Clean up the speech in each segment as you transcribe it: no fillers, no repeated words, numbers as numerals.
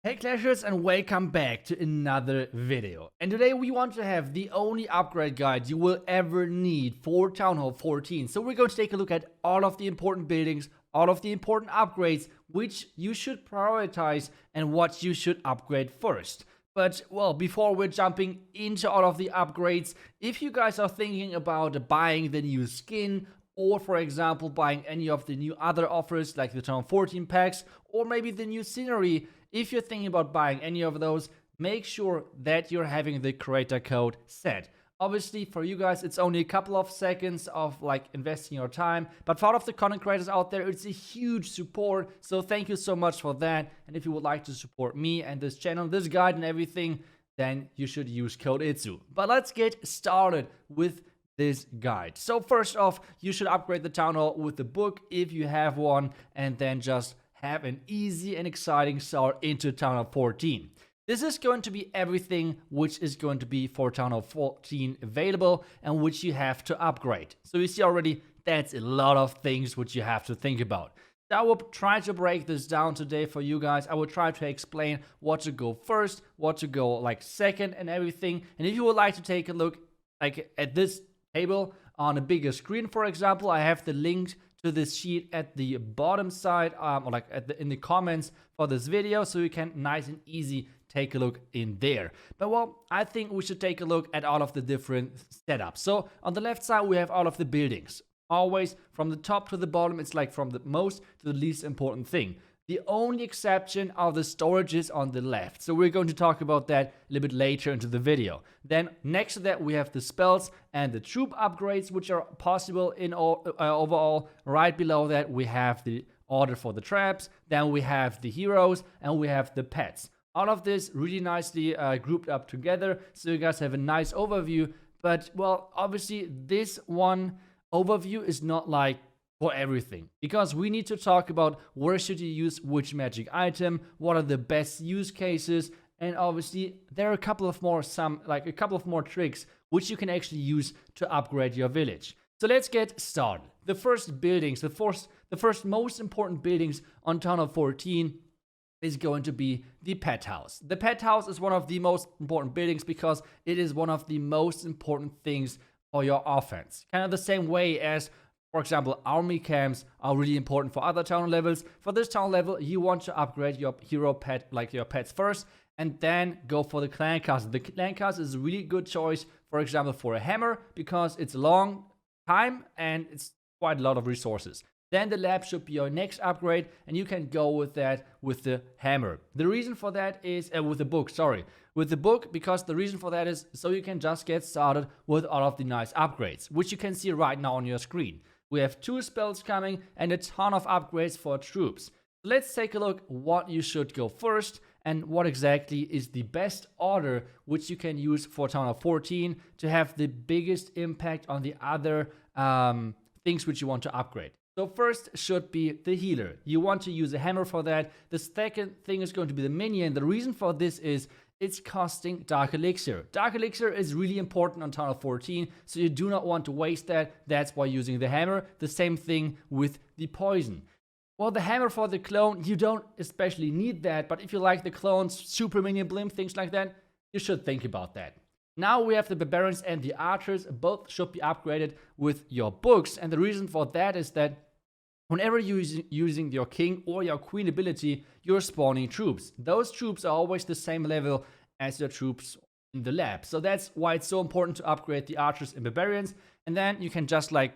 Hey Clashers, and welcome back to another video. And today we want to have the only upgrade guide you will ever need for Town Hall 14. So we're going to take a look at all of the important buildings, all of the important upgrades, which you should prioritize and what you should upgrade first. But, well, before we're jumping into all of the upgrades, if you guys are thinking about buying the new skin, or for example buying any of the new other offers like the Town Hall 14 packs, or maybe the new scenery, if you're thinking about buying any of those, make sure that you're having the creator code set. Obviously, for you guys, it's only a couple of seconds of like investing your time, but for all of the content creators out there, it's a huge support. So thank you so much for that. And if you would like to support me and this channel, this guide and everything, then you should use code ITSU. But let's get started with this guide. So first off, you should upgrade the Town Hall with the book if you have one, and then just have an easy and exciting start into Town Hall 14. This is going to be everything which is going to be for Town Hall 14 available and which you have to upgrade. So you see already, that's a lot of things which you have to think about. So I will try to break this down today for you guys. I will try to explain what to go first, what to go like second and everything. And if you would like to take a look like at this table on a bigger screen, for example, I have the link to this sheet at the bottom side, or like in the comments for this video, so you can nice and easy take a look in there. But well, I think we should take a look at all of the different setups. So on the left side, we have all of the buildings. Always from the top to the bottom, it's like from the most to the least important thing. The only exception are the storages on the left. So we're going to talk about that a little bit later into the video. Then next to that, we have the spells and the troop upgrades, which are possible in overall. Right below that, we have the order for the traps. Then we have the heroes and we have the pets. All of this really nicely grouped up together, so you guys have a nice overview. But well, obviously this one overview is not like for everything, because we need to talk about where should you use which magic item, what are the best use cases, and obviously there are a couple of more tricks which you can actually use to upgrade your village. So let's get started. The first buildings, the first most important buildings on Town Hall 14 is going to be the pet house. The pet house is one of the most important buildings because it is one of the most important things for your offense. Kind of the same way as, for example, army camps are really important for other town levels. For this town level, you want to upgrade your hero pet, like your pets first, and then go for the clan castle. The clan castle is a really good choice, for example, for a hammer, because it's a long time and it's quite a lot of resources. Then the lab should be your next upgrade, and you can go with that with the hammer. The reason for that is, with the book, sorry. With the book, because the reason for that is so you can just get started with all of the nice upgrades, which you can see right now on your screen. We have 2 spells coming and a ton of upgrades for troops. Let's take a look what you should go first and what exactly is the best order which you can use for Town Hall 14 to have the biggest impact on the other things which you want to upgrade. So first should be the healer. You want to use a hammer for that. The second thing is going to be the minion. The reason for this is it's costing Dark Elixir. Dark Elixir is really important on Town Hall 14, so you do not want to waste that. That's why using the hammer. The same thing with the poison. Well, the hammer for the clone, you don't especially need that, but if you like the clones, super minion blimp, things like that, you should think about that. Now we have the barbarians and the archers. Both should be upgraded with your books, and the reason for that is that whenever you're using your king or your queen ability, you're spawning troops. Those troops are always the same level as your troops in the lab. So that's why it's so important to upgrade the archers and barbarians. And then you can just like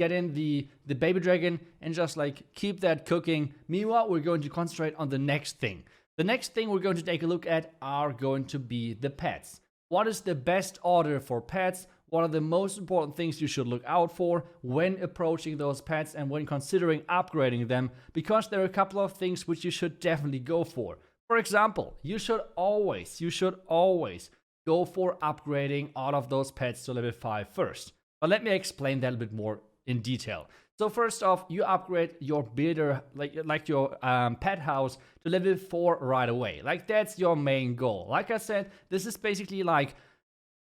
get in the baby dragon and just like keep that cooking. Meanwhile, we're going to concentrate on the next thing. The next thing we're going to take a look at are going to be the pets. What is the best order for pets? What are the most important things you should look out for when approaching those pets and when considering upgrading them? Because there are a couple of things which you should definitely go for. For example, you should always go for upgrading all of those pets to level 5 first. But let me explain that a bit more in detail. So first off, you upgrade your builder, like your pet house, to level 4 right away. Like that's your main goal. Like I said, this is basically like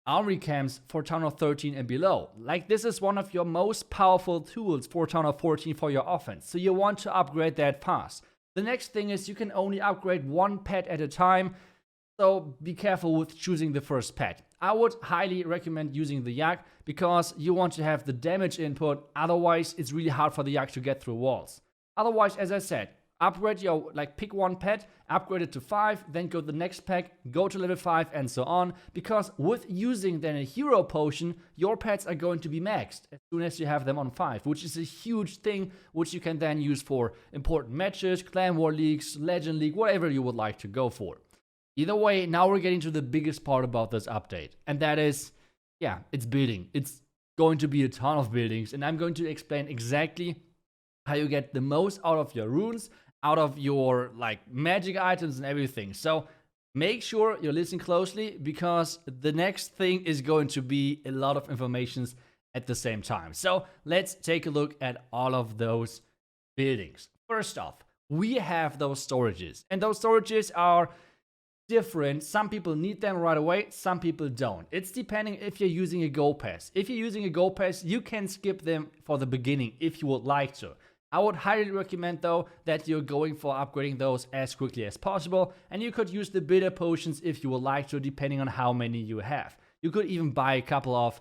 army camps for Town Hall 13 and below. Like this is one of your most powerful tools for Town Hall 14 for your offense. So you want to upgrade that fast. The next thing is you can only upgrade one pet at a time, so be careful with choosing the first pet. I would highly recommend using the Yak because you want to have the damage input, otherwise it's really hard for the Yak to get through walls. Otherwise, as I said, upgrade your, pick one pet, upgrade it to 5, then go to the next pack, go to level 5 and so on, because with using then a hero potion, your pets are going to be maxed as soon as you have them on 5, which is a huge thing which you can then use for important matches, clan war leagues, legend league, whatever you would like to go for. Either way, now we're getting to the biggest part about this update, and that is, yeah, it's building. It's going to be a ton of buildings, and I'm going to explain exactly how you get the most out of your runes, out of your magic items and everything. So make sure you listen closely, because the next thing is going to be a lot of information at the same time. So let's take a look at all of those buildings. First off, we have those storages, and those storages are different. Some people need them right away, some people don't. It's depending if you're using a Go Pass. If you're using a Go Pass, you can skip them for the beginning if you would like to. I would highly recommend though that you're going for upgrading those as quickly as possible, and you could use the bitter potions if you would like to, depending on how many you have. You could even buy a couple of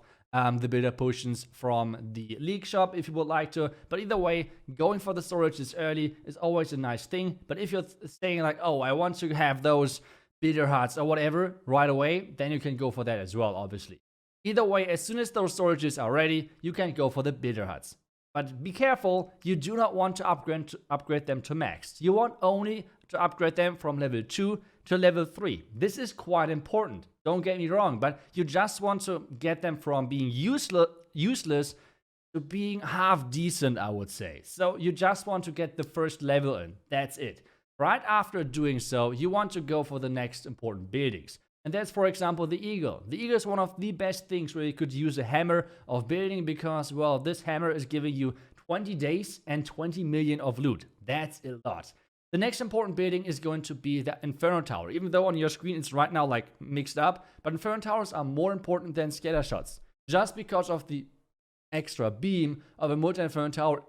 the bitter potions from the league shop if you would like to, but either way, going for the storages early is always a nice thing. But if you're saying oh, I want to have those bitter hearts or whatever right away, then you can go for that as well, obviously. Either way, as soon as those storages are ready, you can go for the bitter hearts. But be careful, you do not want to upgrade them to max. You want only to upgrade them from level 2 to level 3. This is quite important, don't get me wrong, but you just want to get them from being useless to being half decent, I would say. So you just want to get the first level in, that's it. Right after doing so, you want to go for the next important buildings. And that's, for example, the Eagle. The Eagle is one of the best things where you could use a hammer of building, because, well, this hammer is giving you 20 days and 20 million of loot. That's a lot. The next important building is going to be the Inferno Tower. Even though on your screen it's right now mixed up, but Inferno Towers are more important than scatter shots. Just because of the extra beam of a multi-Inferno Tower,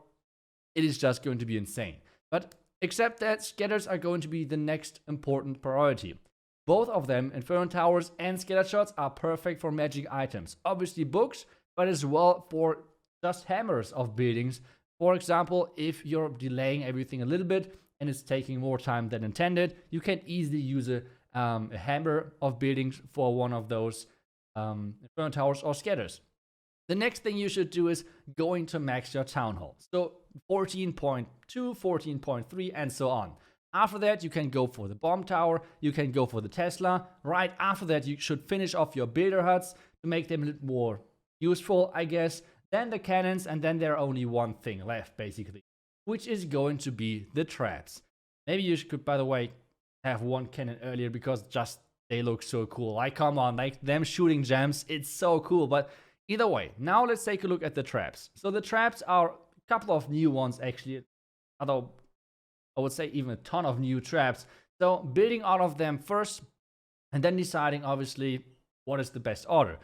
it is just going to be insane. But except that, scatters are going to be the next important priority. Both of them, Inferno Towers and scatter shots, are perfect for magic items. Obviously books, but as well for just hammers of buildings. For example, if you're delaying everything a little bit and it's taking more time than intended, you can easily use a hammer of buildings for one of those Inferno Towers or scatters. The next thing you should do is going to max your town hall. So 14.2, 14.3, and so on. After that, you can go for the bomb tower, you can go for the Tesla. Right after that, you should finish off your builder huts to make them a little more useful, I guess. Then the cannons, and then there's only one thing left, basically, which is going to be the traps. Maybe you could, by the way, have one cannon earlier, because just they look so cool. Come on, them shooting gems, it's so cool. But either way, now let's take a look at the traps. So the traps are a couple of new ones, actually, although I would say even a ton of new traps. So building out of them first, and then deciding, obviously, what is the best order.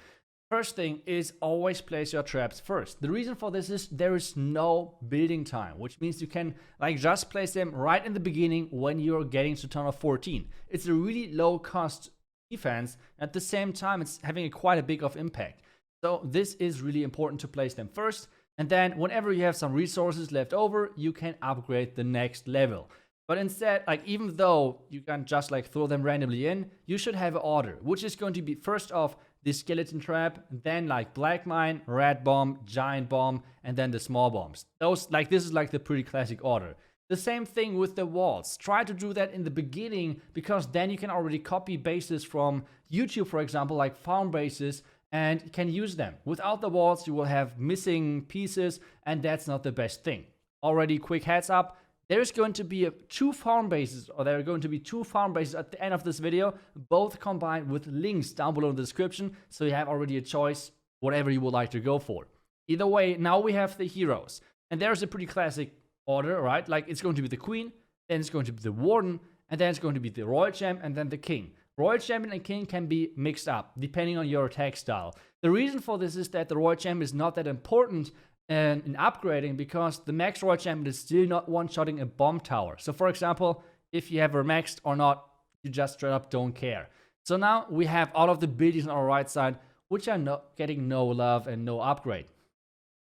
First thing is always place your traps first. The reason for this is there is no building time, which means you can just place them right in the beginning when you're getting to turn of 14. It's a really low cost defense. At the same time, it's having quite a big of impact. So this is really important to place them first. And then whenever you have some resources left over, you can upgrade the next level. But instead, even though you can just throw them randomly in, you should have an order, which is going to be first off the skeleton trap, then black mine, red bomb, giant bomb, and then the small bombs. Those this is the pretty classic order. The same thing with the walls. Try to do that in the beginning, because then you can already copy bases from YouTube, for example, farm bases, and can use them. Without the walls, you will have missing pieces, and that's not the best thing. Already quick heads up, there's going to be two farm bases at the end of this video, both combined with links down below in the description, so you have already a choice, whatever you would like to go for. Either way, now we have the heroes, and there's a pretty classic order, right? It's going to be the queen, then it's going to be the warden, and then it's going to be the royal champ, and then the king. Royal Champion and King can be mixed up, depending on your attack style. The reason for this is that the Royal Champion is not that important and in upgrading, because the max royal champion is still not one-shotting a bomb tower. So for example, if you have her maxed or not, you just straight up don't care. So now we have all of the buildings on our right side, which are not getting no love and no upgrade.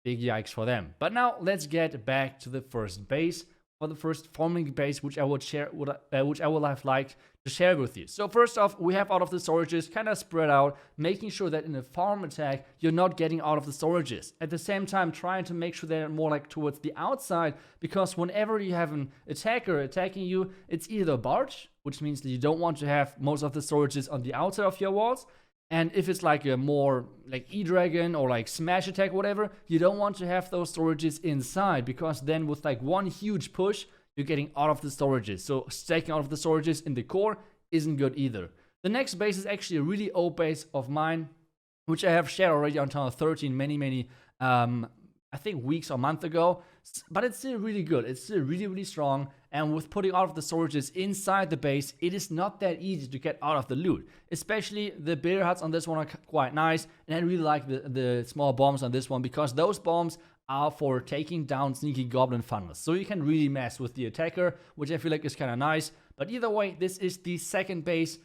Big yikes for them. But now let's get back to the first base, or the first farming base, which I would have liked to share with you. So first off, we have all of the storages kind of spread out, making sure that in a farm attack, you're not getting out of the storages. At the same time, trying to make sure they're more like towards the outside, because whenever you have an attacker attacking you, it's either a barge, which means that you don't want to have most of the storages on the outside of your walls. And if it's like a more like E-Dragon or like Smash Attack, whatever, you don't want to have those storages inside, because then with like one huge push, you're getting out of the storages. So stacking out of the storages in the core isn't good either. The next base is actually a really old base of mine, which I have shared already on Tunnel 13 many I think weeks or months ago, but it's still really good. It's still really strong, and with putting all of the storages inside the base, it is not that easy to get out of the loot. Especially the builder huts on this one are quite nice, and I really like the small bombs on this one, because those bombs are for taking down sneaky goblin funnels. So you can really mess with the attacker, which I feel like is kind of nice. But either way, this is the second base.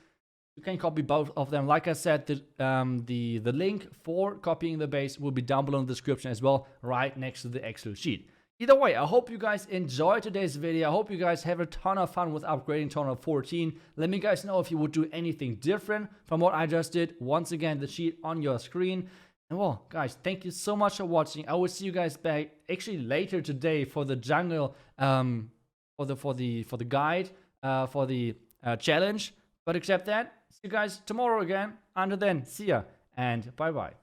You can copy both of them. Like I said, the link for copying the base will be down below in the description as well, right next to the Excel sheet. Either way, I hope you guys enjoyed today's video. I hope you guys have a ton of fun with upgrading Tunnel 14. Let me guys know if you would do anything different from what I just did. Once again, the sheet on your screen. And well, guys, thank you so much for watching. I will see you guys back actually later today for the jungle, for the guide, for the challenge. But except that, see you guys tomorrow again. Until then, see ya and bye bye.